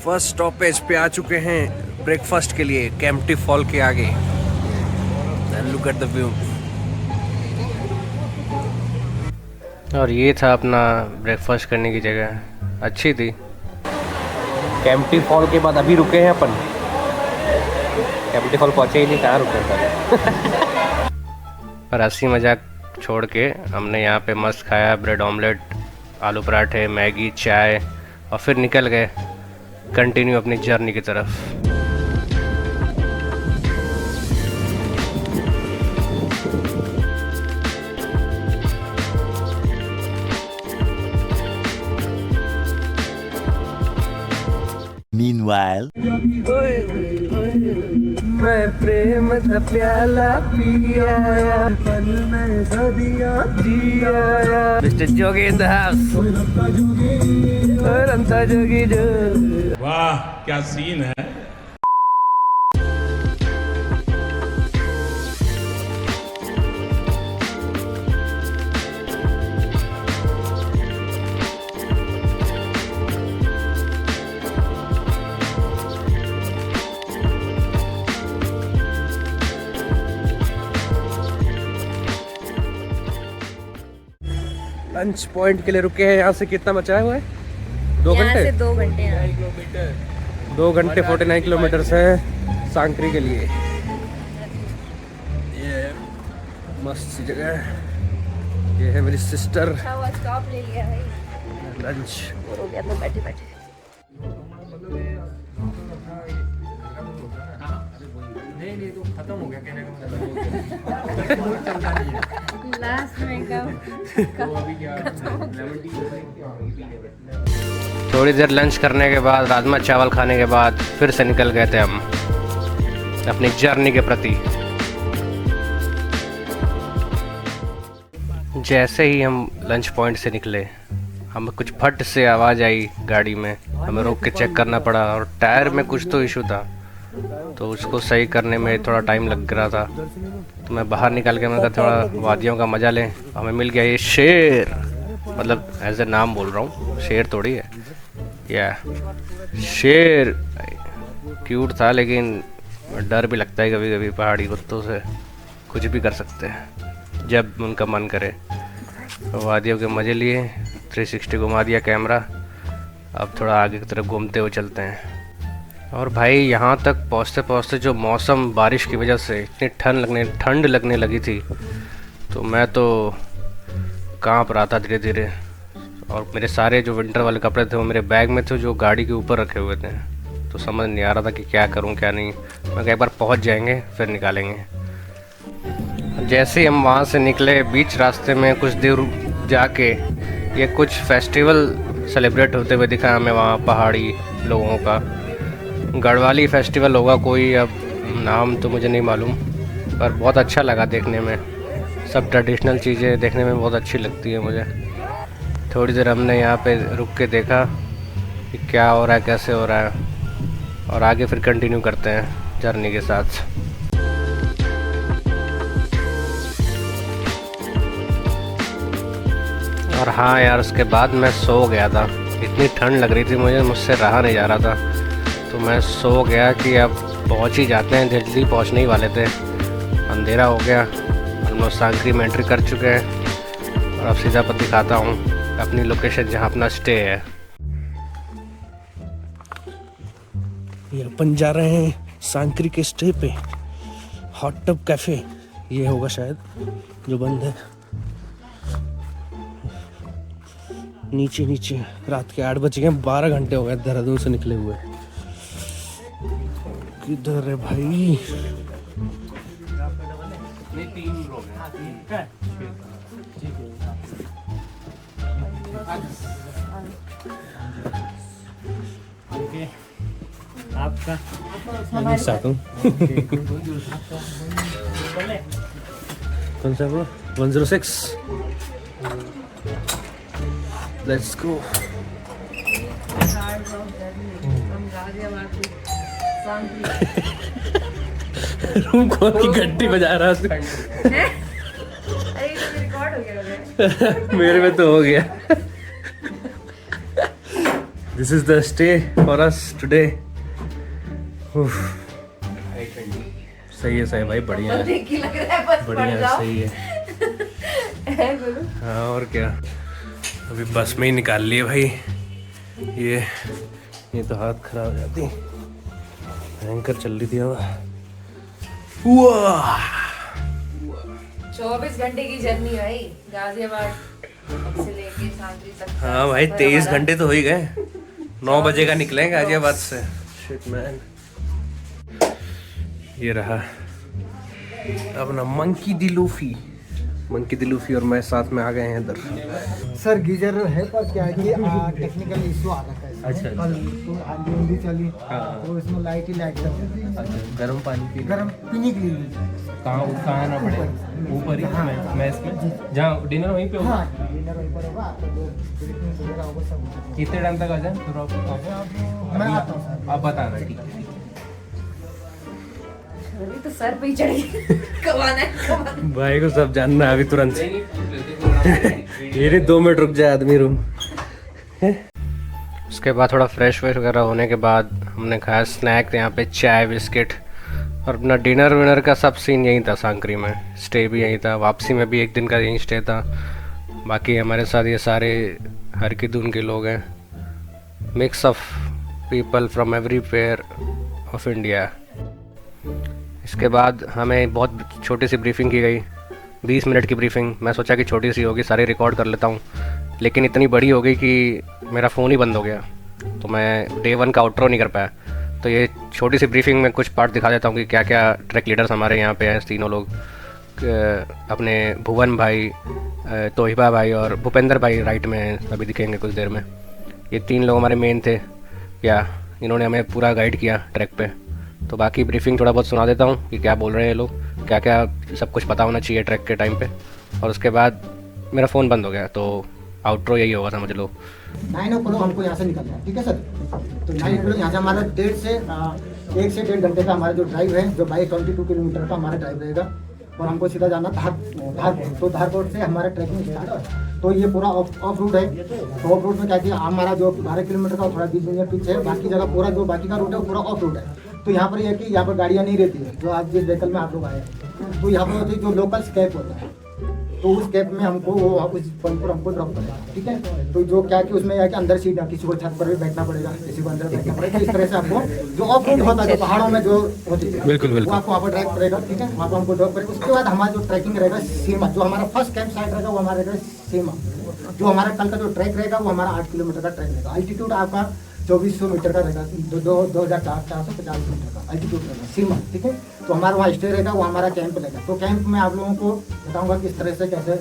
First stoppage पे आ चुके हैं ब्रेकफास्ट के लिए केम्प्टी फॉल के आगे। Look at the view. और ये था अपना ब्रेकफास्ट करने की जगह, अच्छी थी। केम्प्टी फॉल के बाद अभी रुके हैं अपन। केम्प्टी फॉल पहुंचे ही नहीं, कहाँ रुके थे। पर हंसी मजाक छोड़ के हमने यहाँ पे मस्त खाया, ब्रेड ऑमलेट, आलू पराठे, मैगी, चाय, और फिर निकल गए कंटिन्यू अपनी जर्नी की तरफ। Meanwhile, मैं प्रेम का प्याला पिया, पल में सदियां जिया। Mister Jogi in the house. रंता जोगी जो। वाह क्या सीन है। लंच पॉइंट के लिए रुके हैं। यहाँ से कितना बचा हुआ है? 2 घंटे। 2 घंटे 2 घंटे 49 किलोमीटर है सांकरी के लिए। ये मस्त सी जगह है। ये है मेरी सिस्टर। स्टॉप ले लिया भाई, लंच हो गया तो बैठे बैठे। नहीं तो खत्म हो गया कहने का लास्ट में थोड़ी देर लंच करने के बाद, राजमा चावल खाने के बाद फिर से निकल गए थे हम अपनी जर्नी के प्रति। जैसे ही हम लंच पॉइंट से निकले, हमें कुछ फट से आवाज़ आई गाड़ी में। हमें रोक के चेक करना पड़ा और टायर में कुछ तो इशू था, तो उसको सही करने में थोड़ा टाइम लग रहा था। तो मैं बाहर निकल के मैंने कहा थोड़ा वादियों का मज़ा लें। हमें मिल गया ये शेर, मतलब एज ए नाम बोल रहा हूँ, शेर थोड़ी है। या शेर क्यूट था, लेकिन डर भी लगता है कभी कभी पहाड़ी कुत्तों से। कुछ भी कर सकते हैं जब उनका मन करे। वादियों के मज़े लिए 360 घुमा दिया कैमरा। अब थोड़ा आगे की तरफ घूमते हुए चलते हैं। और भाई यहाँ तक पहुँचते पहुँचते जो मौसम बारिश की वजह से इतनी ठंड लगने लगी थी, तो मैं तो कांप रहा था धीरे धीरे। और मेरे सारे जो विंटर वाले कपड़े थे वो मेरे बैग में थे, जो गाड़ी के ऊपर रखे हुए थे। तो समझ नहीं आ रहा था कि क्या करूँ क्या नहीं। मैं कहा एक बार पहुँच जाएंगे फिर निकालेंगे। जैसे ही हम वहाँ से निकले, बीच रास्ते में कुछ देर जाके ये कुछ फेस्टिवल सेलिब्रेट होते हुए दिखा हमें वहाँ पहाड़ी लोगों का। गढ़वाली फेस्टिवल होगा कोई, अब नाम तो मुझे नहीं मालूम, पर बहुत अच्छा लगा देखने में। सब ट्रेडिशनल चीज़ें देखने में बहुत अच्छी लगती है मुझे। थोड़ी देर हमने यहाँ पे रुक के देखा कि क्या हो रहा है, कैसे हो रहा है, और आगे फिर कंटिन्यू करते हैं जर्नी के साथ। और हाँ यार, उसके बाद मैं सो गया था। इतनी ठंड लग रही थी मुझे, मुझसे रहा नहीं जा रहा था। तो मैं सो गया कि अब पहुंच ही जाते हैं, जल्दी पहुंचने ही वाले थे। अंधेरा हो गया। हम लोग सांकरी में एंट्री कर चुके हैं और अब सीधा पर दिखाता हूँ अपनी लोकेशन जहाँ अपना स्टे है। ये अपन जा रहे हैं सांकरी के स्टे पे, हॉट टब कैफ़े। ये होगा शायद जो बंद है। नीचे रात के 8 बज गए, 12 घंटे हो गए देहरादून से निकले हुए। किधर है भाई? आपका मैं साथ हूँ। कौन सा ब्रो? 106। Let's go. रूम खोल की घंटी बजा रहा है। अरे ये तो रिकॉर्ड हो गया। मेरे में तो हो गया। This is the stay for us today. सही है भाई, बढ़िया है, देख के लग रहा है बस बढ़िया पड़ है, जाओ। सही है। बोलो। हाँ और क्या, अभी बस में ही निकाल लिए भाई। ये तो हाथ खराब हो जाती, भयंकर चल रही थी हवा। 24 घंटे की जर्नी भाई, गाजियाबाद से लेके सांगली तक। हाँ भाई 23 घंटे तो हो ही गए। 9 बजे का निकलेंगे गाजियाबाद से। Shit man. ये रहा अपना मंकी दी लूफी और मैं साथ में आ गए हैं इधर। सर गीजर है पर क्या है कि टेक्निकल इशू आ रखा है इसमें। अच्छा, कल तो आंधी चली हाँ। तो इसमें लाइट ही लाइट चल अच्छा, गर्म पानी पी गर्म पीने के लिए। कहाँ आना पड़ेगा? ऊपर ही मैस में, जहाँ डिनर वहीं पे होगा। हाँ डिनर वहीं पर होगा, आपको जो ब्रीफिंग वगैरह होगा सब होगा। कितने टाइम तक आ जाए फिर मैं आता हूँ सर। आप बताना, ठीक है। अभी तो सर पे ही चढ़ी कमाना है। भाई को सब जानना है अभी तुरंत। ये 2 मिनट रुक जाए आदमी रूम। उसके बाद थोड़ा फ्रेश वगैरह होने के बाद हमने खाया स्नैक, यहाँ पे चाय बिस्किट, और अपना डिनर विनर का सब सीन यहीं था। सांकरी में स्टे भी यहीं था, वापसी में भी 1 दिन का यहीं स्टे था। बाकी हमारे साथ ये सारे हरकिदुन के लोग हैं, mix of people from everywhere of India. इसके बाद हमें बहुत छोटी सी ब्रीफिंग की गई, 20 मिनट की ब्रीफिंग। मैं सोचा कि छोटी सी होगी, सारी रिकॉर्ड कर लेता हूँ, लेकिन इतनी बड़ी हो गई कि मेरा फ़ोन ही बंद हो गया, तो मैं डे 1 का आउटरो नहीं कर पाया। तो ये छोटी सी ब्रीफिंग में कुछ पार्ट दिखा देता हूँ कि क्या क्या ट्रैक लीडर्स हमारे यहाँ पे हैं। तीनों लोग, अपने भुवन भाई, तोहिबा भाई और भूपेंद्र भाई राइट में हैं, अभी दिखेंगे कुछ देर में। ये 3 लोग हमारे मेन थे, या इन्होंने हमें पूरा गाइड किया ट्रैक पे। तो बाकी ब्रीफिंग थोड़ा बहुत सुना देता हूँ कि क्या बोल रहे हैं ये लोग, क्या क्या सब कुछ पता होना चाहिए ट्रैक के टाइम पे। और उसके बाद मेरा फ़ोन बंद हो गया, तो आउटरो यही होगा, समझ लो। 9 o'clock हमको यहाँ से निकलना है, ठीक है सर। तो 9 o'clock यहाँ से हमारा 1 से 1.5 घंटे का हमारा जो ड्राइव है, जो 22 किलोमीटर का हमारा ड्राइव रहेगा। और हमको सीधा जाना धारकोट। तो धारकोट से हमारा ट्रैकिंग स्टार्ट है। तो ये पूरा ऑफ रूट है। तो ऑफ रूट में क्या किया, हमारा जो 12 किलोमीटर का थोड़ा 20 मिनट पीछे है, बाकी जगह पूरा जो बाकी का रूट है पूरा ऑफ रूट है। तो यहाँ पर यह है कि यहाँ पर गाड़ियाँ नहीं रहती है, जो आज जिस व्हीकल में आप लोग आए हैं। तो यहाँ पर होती है जो लोकल कैब होता है, तो उस कैब में हमको वो उस पॉइंट पर हमको ड्रॉप करेगा, ठीक है। तो जो क्या कि उसमें यह कि अंदर सीट, किसी को छत पर भी बैठना पड़ेगा, किसी को अंदर बैठना पड़ेगा। इस तरह से आपको जो ऑफ रोड होता है, जो पहाड़ों में जो होती है, बिल्कुल वो आपको वहाँ पर ड्राइव करेगा, ठीक है। वहाँ पर हमको ड्रॉप करेगा। उसके बाद हमारा जो ट्रैकिंग रहेगा सीमा, जो हमारा फर्स्ट कैंप साइट रहेगा वो हमारा रहेगा सीमा। जो हमारा कल का जो ट्रैक रहेगा वो हमारा 8 किलोमीटर का ट्रैक रहेगा। अल्टीट्यूड आपका 2400 मीटर का रहेगा, 2450 मीटर का अल्टीट्यूड रहेगा सीमा, ठीक है। तो हमारा वहाँ स्टे रहेगा, वो हमारा कैंप रहेगा। तो कैंप में आप लोगों को बताऊंगा किस तरह से कैसे।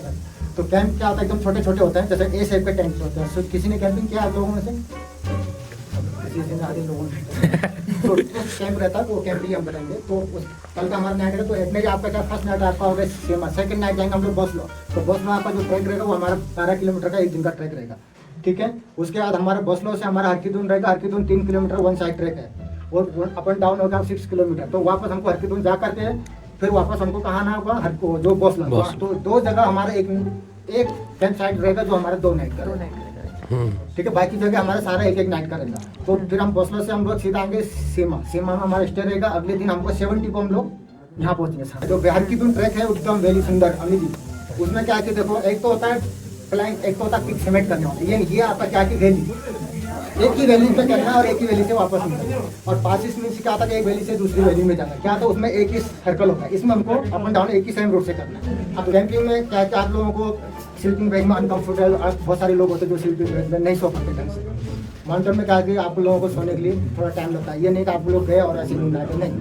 तो कैंप क्या होता है, एकदम छोटे छोटे होते हैं, जैसे ए शेप के टेंट होते हैं। तो किसी ने कैंपिंग किया आप लोगों में से? किसी ने आधे लोगों ने। तो कैंप रहता है, वो कैंप ही हम बताएंगे। तो कल का हमारा नाइट है, तो एक नाइट आपका क्या, फर्स्ट नाइट आपका होगा सीमा। सेकंड नाइट जाएंगे हम लोग बसलो। तो बसलो आपका जो ट्रैक रहेगा वो हमारा 12 किलोमीटर का 1 दिन का ट्रैक रहेगा, ठीक है। उसके बाद हमारे बसलो से हमारा हरकिदुन रहेगा। हरकिदुन 3 किलोमीटर 1 साइड ट्रैक है, और अप एंड डाउन होगा 6 किलोमीटर। तो वापस हमको हरकिदुन जा करके फिर वापस हमको कहाँ आना होगा, जो बसलो। तो 2 जगह हमारा एक कैंप साइट रहेगा जो हमारा 2 नाइट का रहेगा, ठीक है। बाकी जगह हमारा सारा 1 नाइट का रहेगा। तो फिर हम बसलो से हम लोग सीधा आएंगे सीमा। सीमा में हमारा स्टे रहेगा। अगले दिन हमको 70 को हम लोग यहाँ पहुँचेंगे। जो हरकिदुन ट्रैक है एकदम वेरी सुंदर अमेजिंग। उसमें क्या है, देखो एक तो होता है प्लान, एक तो होता है पिक समेट करने वाला। ये आपका क्या की वैली, एक ही वैली पे करना है और एक ही वैली से वापस निकलना। और पासिस मीन्स क्या था कि एक वैली से दूसरी वैली में जाना, क्या था उसमें एक ही सर्कल होता है। इसमें हमको अप एंड डाउन एक ही सेम रोड से करना है। अब कैंपिंग में क्या क्या आप लोगों को स्लीपिंग बैग में अनकंफर्टेबल, बहुत सारे लोग होते हैं जो स्लीपिंग बैग में नहीं सो पाते ढंग से। माउंटेन में क्या कि आप लोगों को सोने के लिए थोड़ा टाइम लगता है। ये नहीं कि आप लोग गए और ऐसे नींद आए, नहीं,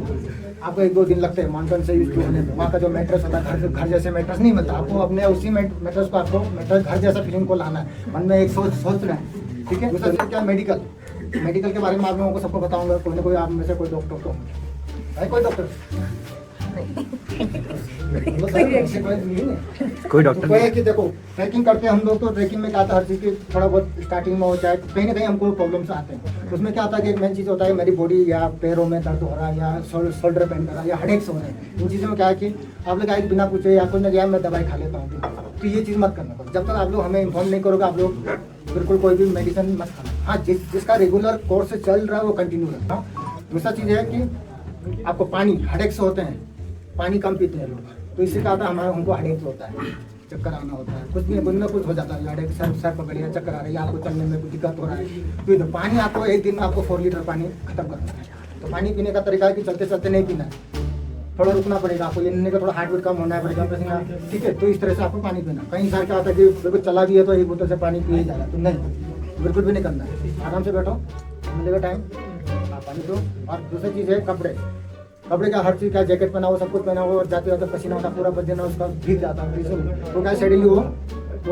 आपको 1-2 दिन लगते हैं माउंटेन से यूज होने में। वहाँ का जो मैट्रेस होता है, घर जैसे मैट्रेस नहीं मिलता आपको। अपने उसी मैट्रेस को आपको मैट्रेस घर जैसा फीलिंग को लाना है। मन में एक सोचना है, ठीक है। दूसरा क्या, मेडिकल के बारे में आप लोगों को सबको बताऊंगा। कोई ना कोई आप में से कोई डॉक्टर तो है, कोई डॉक्टर कोई डॉक्टर कोई है कि देखो ट्रैकिंग करते हैं हम लोग। तो ट्रैकिंग में क्या आता है, हर चीज़ की थोड़ा बहुत स्टार्टिंग में हो जाए, कहीं ना कहीं हमको प्रॉब्लम्स आते हैं। तो उसमें क्या होता है कि एक मेन चीज़ होता है, मेरी बॉडी या पैरों में दर्द हो रहा है, या शोल्डर पेन कर रहा है, या हेडेक्स हो रहे हैं। इन चीज़ों में क्या है कि आप लोग आए बिना पूछे या कोई ना गया मैं दवाई खा लेता हूँ, तो ये चीज़ मत करना। जब तक आप लोग हमें इन्फॉर्म नहीं करोगे, आप लोग बिल्कुल कोई भी मेडिसिन मत खाना। हाँ, जिसका रेगुलर कोर्स चल रहा है वो कंटिन्यू रखना। दूसरा चीज़ है कि आपको पानी हेडेक से होते हैं, पानी कम पीते हैं लोग, तो इससे क्या होता है हमारा हमको हेडेक होता है, चक्कर आना होता है, कुछ भी कुछ ना कुछ हो जाता है, हेडेक सर पकड़ लिया, चक्कर आ रही है, आपको चलने में कुछ दिक्कत हो रहा है, तो इधर पानी आपको एक दिन में आपको 4 लीटर पानी खत्म करना है। तो पानी पीने का तरीका है कि चलते चलते नहीं पीना है, थोड़ा रुकना पड़ेगा आपको, लेने का थोड़ा हार्ट बीट कम होना पड़ेगा पसीना, ठीक है। तो इस तरह से आपको पानी पीना। कहीं सार क्या होता है कि बिल्कुल चला भी है तो एक बोतल से पानी पिए जाएगा, तो नहीं, बिल्कुल भी नहीं करना है। आराम से बैठो, मिलेगा टाइम, आप पानी दो। और दूसरी चीज़ है कपड़े का हर चीज़ का, जैकेट पहना हो, सब कुछ पहना हो, और जाते जाते पसीना होता पूरा बदन उसका भीग जाता है, तो क्या शेड्यूल वो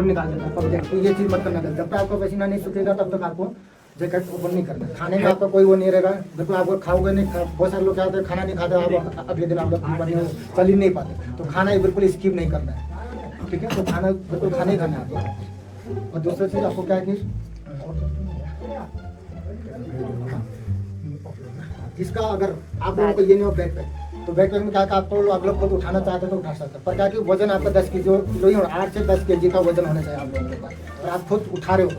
निकाल देता है पब्लिक। तो ये चीज़ मत करना, जब तक आपका पसीना नहीं सूखेगा तब तक आपको जैकेट ओपन नहीं करना। खाने में आपका कोई वो नहीं रहेगा, बिल्कुल आपको खाओगे नहीं। बहुत सारे लोग क्या होते हैं खाना नहीं खाते, आप अगले दिन आप लोग चल ही नहीं पाते, तो खाना बिल्कुल स्किप नहीं करना है, ठीक है। तो खाना बिल्कुल खाना ही खाना है आपको। और दूसरी चीज़ आपको क्या है कि जिसका अगर आप लोगों को ये नहीं हो बैकपैक, तो बैकपैक में क्या आपको आप लोग खुद उठाना चाहते तो उठा सकते हैं, पर क्या कि वजन आपका 10 किलो ही हो, 8 से 10 kg का वजन होना चाहिए आप लोगों के पास, और आप खुद उठा रहे हो।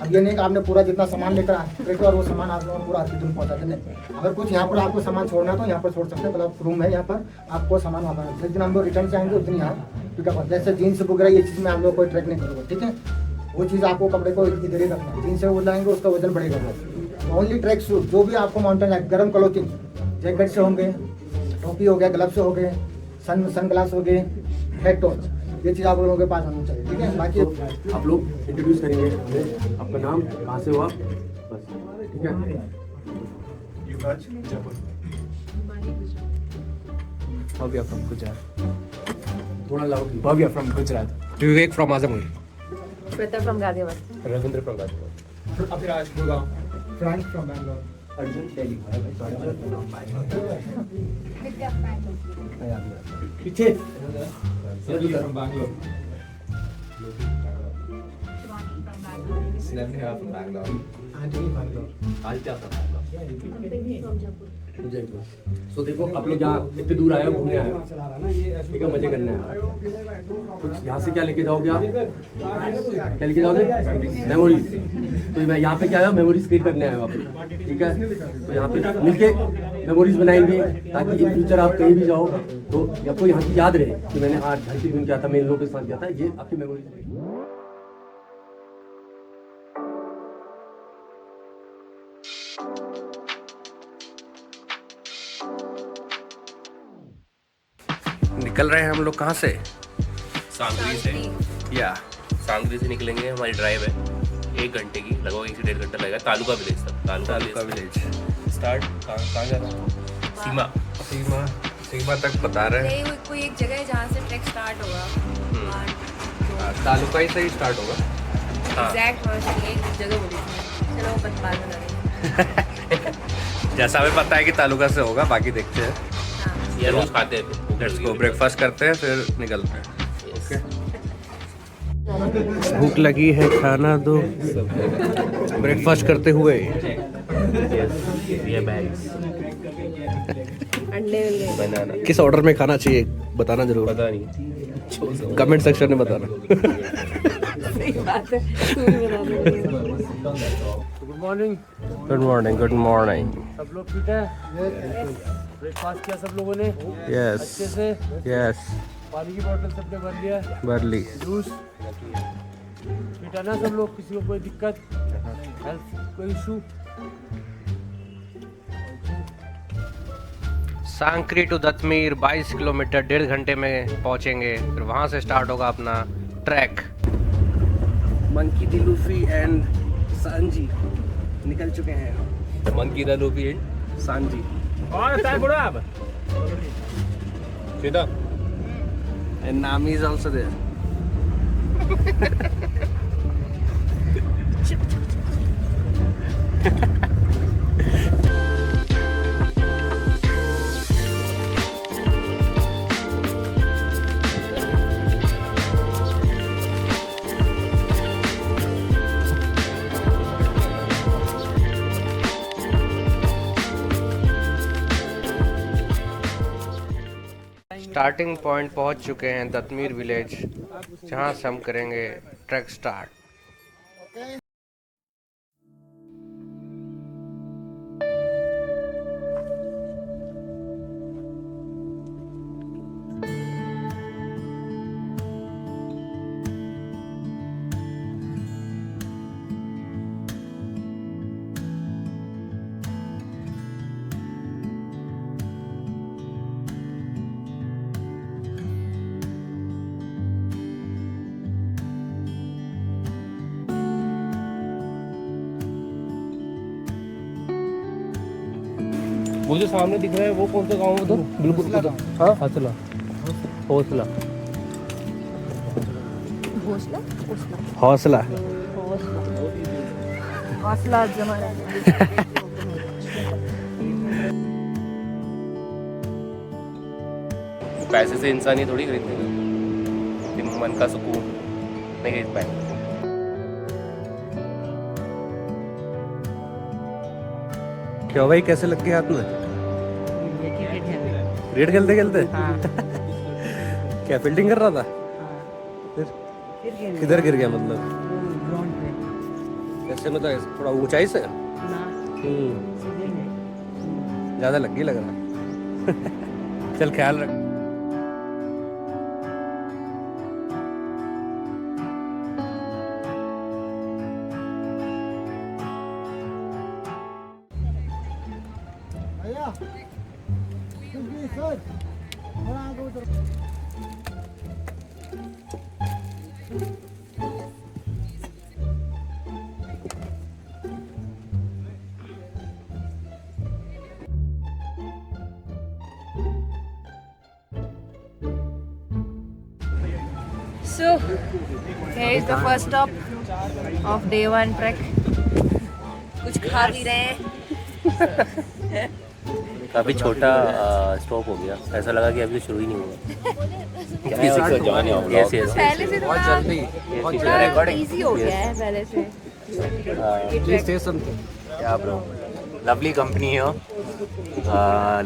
अब ये नहीं कि आपने पूरा जितना सामान लेकर आए और वो सामान आप लोगों को पूरा आपकी दूर पहुँचा दें, नहीं। अगर कुछ यहाँ पर आपको सामान छोड़ना है तो यहाँ पर छोड़ सकते हैं, मतलब रूम है यहाँ पर, आपको सामान वहाँ पर जिस दिन हम लोग रिटर्न से आएंगे उस दिन यहाँ पिकअप होता है। जैसे जीन्स वगैरह ये चीज़ में आप लोग कोई ट्रैक नहीं करोगे, ठीक है। वो चीज़ आपको कपड़े को इधर ही रखना है, जीन्स से वो लाएंगे उसका वजन बढ़ेगा। ओनली ट्रैक सूट, जो भी आपको माउंटेन लाइफ गर्म क्लोथिंग, जैकेट से होंगे, टोपी हो गया, ग्लव्स हो गए, सन ग्लास हो गए, हेड टॉर्च, ये चीज़ आप लोगों के पास होनी चाहिए, ठीक है। बाकी आप लोग इंट्रोड्यूस करेंगे हमें, आपका नाम, कहाँ से हुआ, बस, ठीक है। भव्या फ्रॉम गुजरात। थोड़ा loud. Bhavya from Gujarat. Vivek from Azamgarh. Shweta from Ghaziabad. Ravindra from Ghaziabad. Abhiraj Gurgaon, Frank from Bangalore, Arjun Delhi. पीछे from Bangalore. Snehal from Bangalore. Aunty Bangalore. आज क्या था जयपुर। तो देखो आप लोग यहाँ इतने दूर आए हो, घूमने आए हो, ठीक है, मजे करने आए हो। कुछ यहाँ से क्या लेके जाओगे आप, क्या लेके जाओगे, मेमोरीज। तो मैं यहाँ पे क्या आया, मेमोरीज क्रिएट करने आया हूँ आप, ठीक है। तो यहाँ पे मिलके मेमोरीज बनाएंगे, ताकि इन फ्यूचर आप कहीं भी जाओ तो आपको यहाँ की याद रहे कि मैंने आज घर की दिन किया था, मैं इन लोगों के साथ किया था, ये आपकी मेमोरीज। निकल रहे हैं हम लोग कहाँ से? सांगली से, या सांगली से निकलेंगे। हमारी ड्राइव है 1 घंटे की, लगभग 1 से 1.5 घंटा लगेगा। तालुका विलेज तक। तालुका विलेज स्टार्ट कहाँ जा रहा है? सीमा सीमा तक बता रहे हैं। कोई एक जगह है जहाँ से ट्रैक स्टार्ट होगा, तालुका ही से ही स्टार्ट होगा। एग्जैक्ट एक जगह बोली थी। चलो वो बाद में करेंगे। जैसा हमें पता है कि तालुका से होगा, बाकी देखते हैं। ये रोज खाते हैं, लेट्स गो, ब्रेकफास्ट करते हैं फिर निकलते हैं। ओके। भूख लगी है, खाना दो। ब्रेकफास्ट करते हुए ये बैग्स अंडे मिल गए। बनाना, किस ऑर्डर में खाना चाहिए बताना जरूर, पता नहीं, कमेंट सेक्शन में बताना। सही बात है, तू भी बता दे। Good morning. Good morning, good morning. सब लोग ठीक है? ब्रेकफास्ट किया सब लोगों ने यस अच्छे से? यस, पानी की बोतल सबने भर लिया, भर ली। जूस ठीक है ना सब लोग? किसी को कोई दिक्कत, हेल्थ कोई इशू? सांकरी टू दत्तमीर 22 किलोमीटर 1.5 घंटे में पहुंचेंगे। फिर वहां से स्टार्ट होगा अपना track. Monkey D Luffy and Sanji निकल चुके हैं। Monkey the Luffy and Sanji और टाइम बोलो आप। सीधा and Nami is also there. Starting point पहुंच चुके हैं, दत्तमीर विलेज, जहां से हम करेंगे ट्रैक स्टार्ट। वो जो सामने दिख रहा है वो कौन सा गाँव है? तो बिल्कुल हाँ हौसला हौसला घोसला हौसला हौसला जमाना पैसे से इंसान ये थोड़ी खरीदेगा, मन का सुकून नहीं खरीद पाएंगे। क्या भाई, कैसे लग गए हाथ में? क्रिकेट खेलते खेलते क्या फील्डिंग कर रहा था? फिर किधर गिर गया मतलब? कैसे मतलब थोड़ा ऊंचाई से? ज्यादा लग गई लग रहा। चल ख्याल रख। भैया सर थोड़ा आगे उधर So, here is the first stop of day 1 trek. कुछ खा भी रहे हैं। काफ़ी छोटा स्टॉप हो गया, ऐसा लगा कि अभी तो शुरू ही नहीं हुआ। यस यस पहले से थोड़ा इजी हो गया है पहले से। प्लीज से something. Yeah, bro. Lovely company here.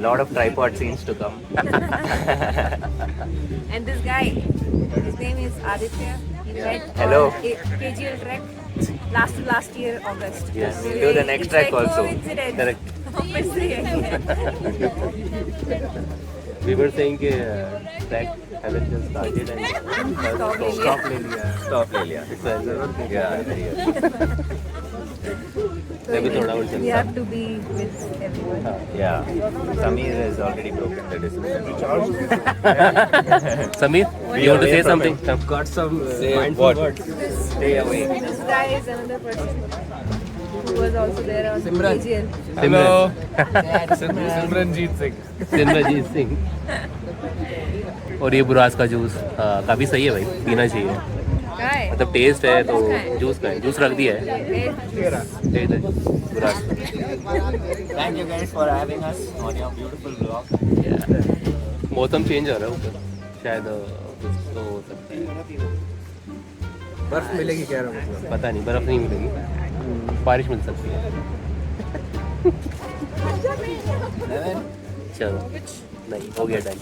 Lot of tripod scenes to come. And this guy, his name is Aditya. He went Hello. on KGL trek last year August. Yes, we'll do the next trek also. Correct. फिर से यही है। We were saying कि track hasn't just started and Stop ले लिया। Stop ले लिया. Yeah, very good. मैं भी थोड़ा और We चलता। have to be with everyone. Yeah. Sameer has already broken the discipline. Sameer, you want to say something? Got some What? Stay away. This guy is another person who was also there on KGL. Simranjeet Singh. Simranjeet Singh. और ये बुरास का juice काफ़ी सही है भाई, पीना चाहिए। क्या है? मतलब टेस्ट है तो जूस का है, जूस रख दिया है। दे दे बुरास। Thank you guys for having us on your beautiful vlog. मौसम चेंज हो रहा है ऊपर, शायद कुछ तो हो सकता है। बर्फ मिलेगी कह रहा हूँ। पता नहीं, बर्फ नहीं मिलेगी, बारिश मिल सकती है। चलो नहीं हो गया टाइम।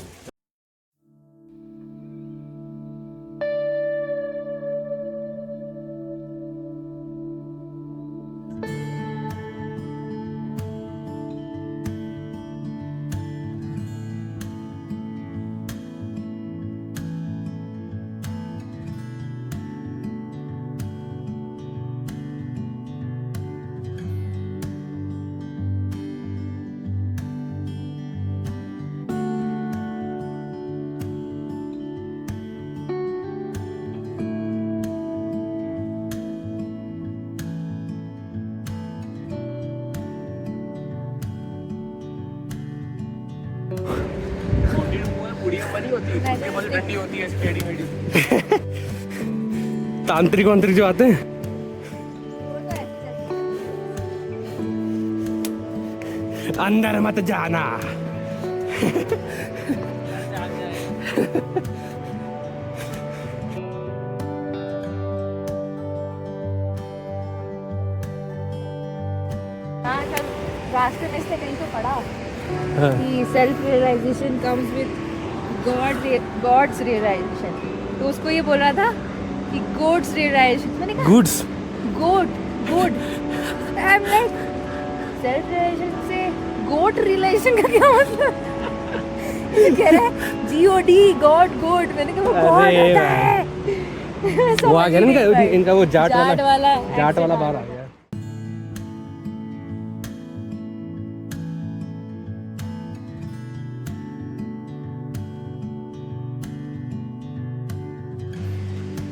तांत्रिक वांत्रिक जो आते हैं अंदर मत जाना। रास्ते में से कहीं तो पढ़ा कि self realization comes with god's realization, तो उसको ये बोल रहा था कि गॉड्स रियलाइजेशन। मैंने कहा goods god good, I am like self realization से गोट रियलाइजेशन का क्या मतलब? ये कह रहा है GOD गॉड गोड। मैंने कहा वो गॉड अरे होता है। वो आ गया ना इनका वो जाट वाला जाट वाला बाहर आ गया।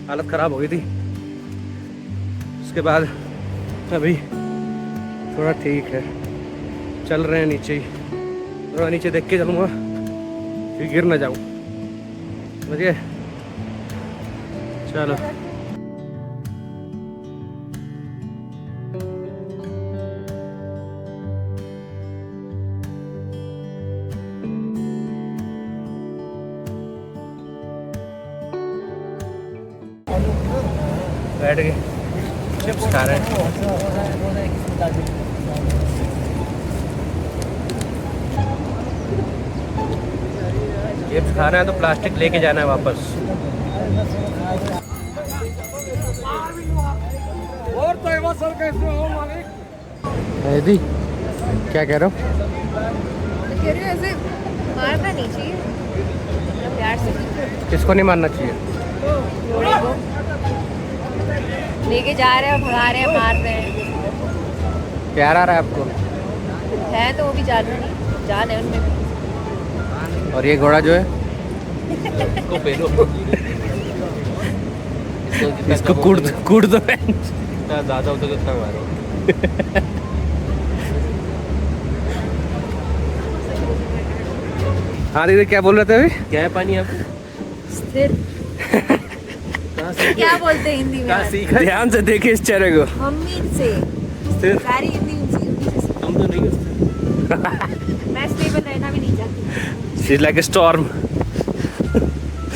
हालत खराब हो गई थी, उसके बाद अभी थोड़ा ठीक है, चल रहे हैं नीचे ही। थोड़ा नीचे देख के चलूँगा फिर गिर ना जाऊँ, समझ गए? चलो बैठ गए, चिप्स खा रहे हैं। चिप्स खा रहे हैं तो प्लास्टिक लेके जाना है वापस। दी क्या कह रहे हो? कह रही हूँ ऐसे मारना नहीं चाहिए, मतलब प्यार से। किसको नहीं मारना चाहिए? घोड़े को लेके जा रहे हैं, भगा रहे हैं, मार रहे हैं। प्यार आ रहा है आपको? है तो वो भी जान नहीं, जान है उनमें भी। और ये घोड़ा जो है इसको पेलो, इसको कूट दो। जितना ज़्यादा होता है उतना मारो। हाँ दीदी क्या बोल रहे थे अभी? क्या है पानी आप? स्थिर। क्या बोलते हैं हिंदी में? सीखा? ध्यान से देखिए इस चेहरे को। मम्मी से स्थिर। सारी हिंदी उनसे से। हम तो नहीं होते। मैं स्टेबल रहना भी नहीं चाहती। She's like a storm. I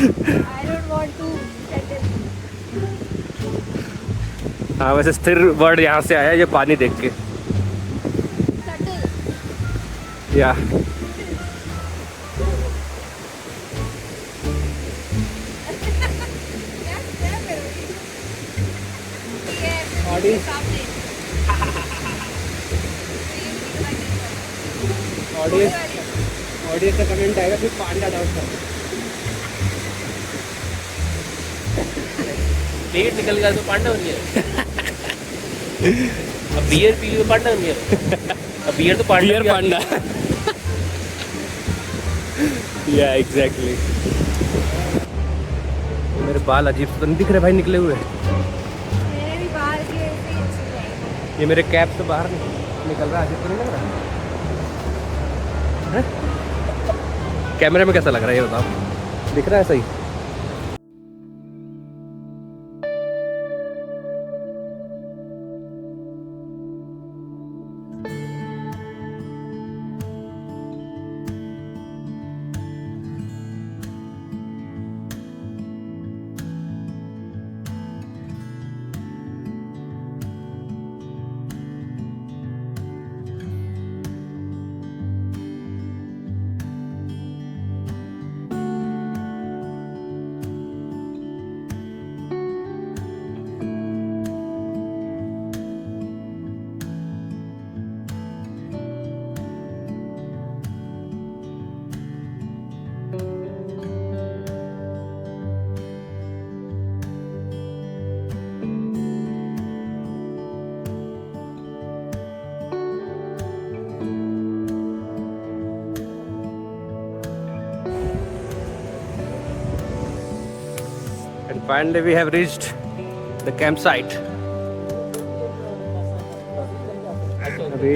don't want to settle. हाँ वैसे स्थिर वर्ड यहाँ से आया ये पानी देख के। Settle. या ऑडियंस का कमेंट आएगा फिर पांडा डाउन कर। पेट निकल गया तो पांडा बन गया। अब बियर पी ली तो पांडा बन गया। अब बियर तो पांडा बियर पांडा। या एग्जैक्टली। मेरे बाल अजीब से तो नहीं दिख रहे भाई निकले हुए। मेरे भी बाल के ऐसे ही अच्छे हैं। ये मेरे कैप से बाहर निकल रहा है, अजीब तो नहीं लग रहा है? कैमरे में कैसा लग रहा है ये बताओ? दिख रहा है सही? And finally we have reached the campsite. अभी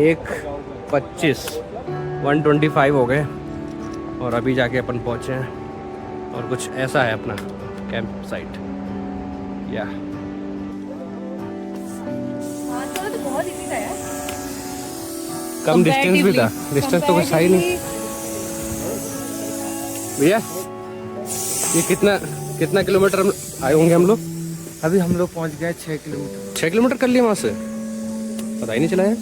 1:25 हो गए और अभी जाके अपन पहुँचे हैं और कुछ ऐसा है अपना कैंप साइट। या तो बहुत इजी था यार। कम डिस्टेंस भी था, डिस्टेंस तो कुछ था ही नहीं भैया। ये कितना किलोमीटर आए होंगे हम लोग? अभी हम लोग पहुंच गए 6 किलोमीटर। 6 किलोमीटर कर लिए वहाँ से? पता ही नहीं चला यार।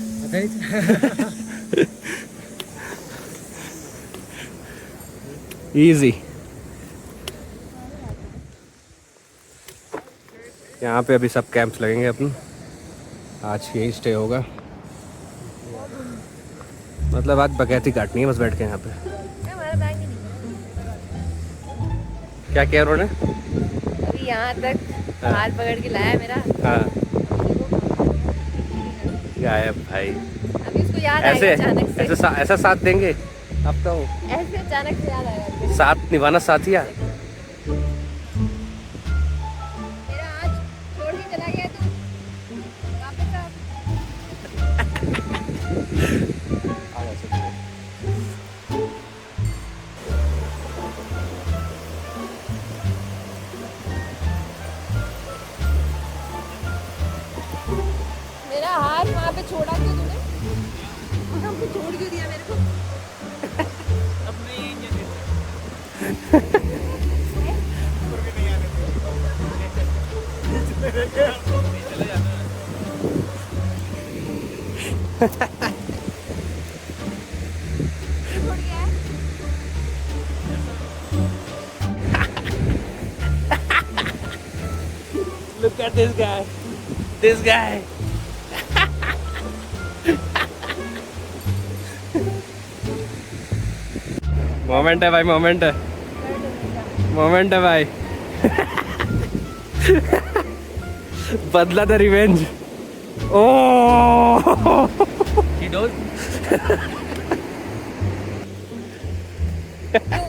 इजी। यहाँ पे अभी सब कैंप्स लगेंगे अपन, आज यही स्टे होगा। मतलब आज बगैती काटनी है बस बैठ के यहाँ पे। हमारा बैग ही नहीं। क्या कह रहे हो? अभी यहाँ तक हाथ पकड़ के लाया मेरा। हाँ गायब भाई। अभी उसको याद ऐसे आएगा अचानक से। ऐसा साथ देंगे अब तो। ऐसे अचानक से याद आएगा। साथ निभाना साथिया। मेरा आज छोड़ के चला गया तू, वापस आ। छोड़ा क्यों तूने? हमको छोड़ क्यों दिया मेरे को? छोड़ गया है? Look at this guy. This guy. Moment है भाई, मोमेंट है, मोमेंट है भाई। बदला था रिवेंज। ओह क्यों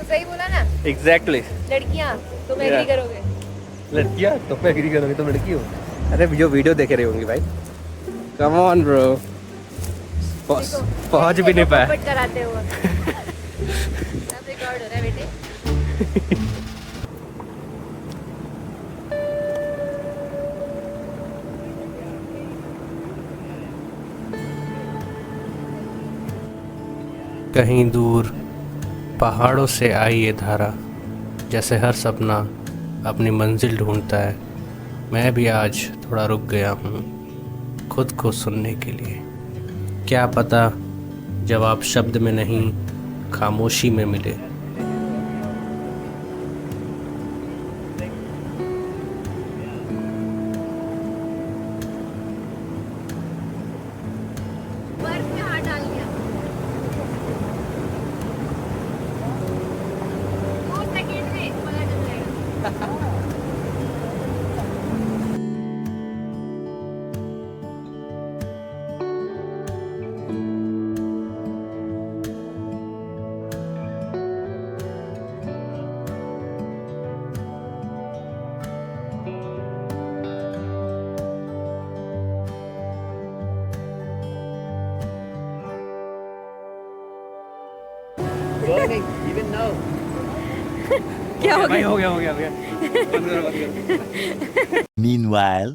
सही बोला ना? एग्जैक्टली। लड़कियां तुम एग्री Yeah. करोगे? लड़कियां तो पे एग्री करोगे, तुम लड़की हो। अरे जो वीडियो देखे रही होंगी भाई। Come on bro. पहुंच भी नहीं पाया। कमेंट कराते हुए सब रिकॉर्ड हो रहा है बेटे। कहीं दूर पहाड़ों से आई ये धारा, जैसे हर सपना अपनी मंजिल ढूंढता है। मैं भी आज थोड़ा रुक गया हूँ खुद को सुनने के लिए। क्या पता जवाब शब्द में नहीं, खामोशी में मिले। बर्फ में हाथ डाल दिया। 2 सेकंड में पता चल जाएगा। क्या हो गया? हो गया, हो गया, हो गया। बंद करो, बंद करो। Meanwhile,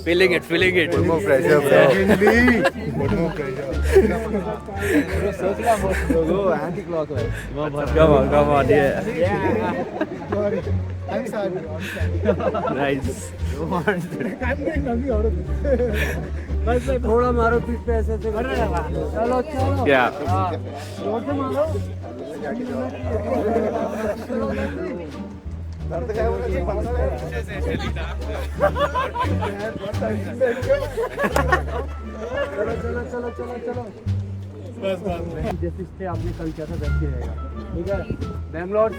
Feeling it, feeling it. Put more pressure, bro. Put more pressure. Come on, come on, yeah. Sorry. I'm sorry. Nice. थोड़ा मारो पीठ पे ऐसे ऐसे। चलो चलो। क्या? जोर से मारो। चलो चलो चलो चलो चलो। जैसे आपने कल किया था वैसे रहेगा, ठीक है? बैंगलोर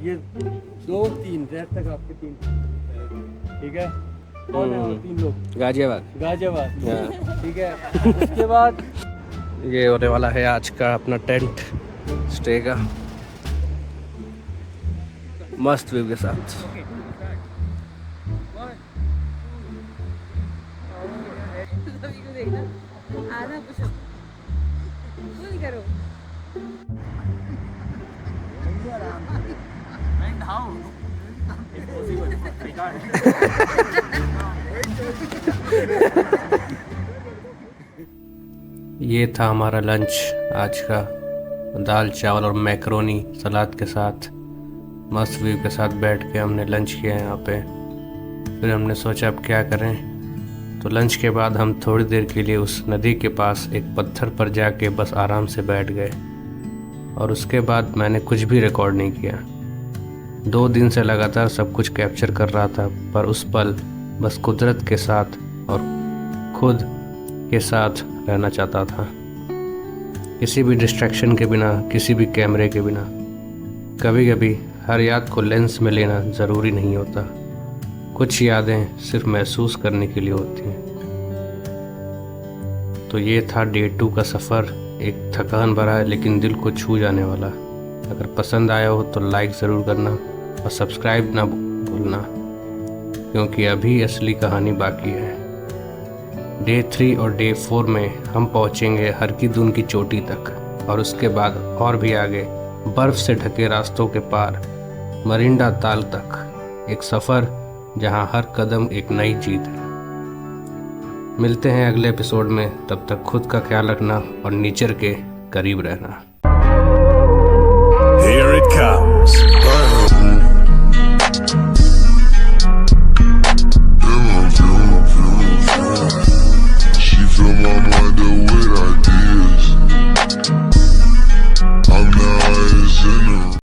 ये 2 3 रेड तक आपके 3, ठीक है? कौन है और 3 लोग? गाजियाबाद। गाजियाबाद, हाँ। ठीक है? उसके बाद ये होने वाला है आज का अपना टेंट स्टे का, मस्त व्यू के साथ। सभी को देखना, आधा पुशअप फुल करो। ये था हमारा लंच आज का, दाल चावल और मैक्रोनी सलाद के साथ। मस्त व्यू के साथ बैठ के हमने लंच किया यहाँ पे। फिर हमने सोचा अब क्या करें, तो लंच के बाद हम थोड़ी देर के लिए उस नदी के पास एक पत्थर पर जाके बस आराम से बैठ गए। और उसके बाद मैंने कुछ भी रिकॉर्ड नहीं किया। 2 दिन से लगातार सब कुछ कैप्चर कर रहा था, पर उस पल बस कुदरत के साथ और खुद के साथ रहना चाहता था, किसी भी डिस्ट्रैक्शन के बिना, किसी भी कैमरे के बिना। कभी कभी हर याद को लेंस में लेना ज़रूरी नहीं होता, कुछ यादें सिर्फ महसूस करने के लिए होती हैं। तो ये था डे 2 का सफ़र, एक थकान भरा है लेकिन दिल को छू जाने वाला। अगर पसंद आया हो तो लाइक ज़रूर करना और सब्सक्राइब ना भूलना, क्योंकि अभी असली कहानी बाकी है। डे 3 और डे 4 में हम पहुंचेंगे हरकीदुन की चोटी तक, और उसके बाद और भी आगे बर्फ़ से ढके रास्तों के पार मरिंडा ताल तक। एक सफ़र जहां हर कदम एक नई जीत है। मिलते हैं अगले एपिसोड में, तब तक खुद का ख्याल रखना और नेचर के करीब रहना।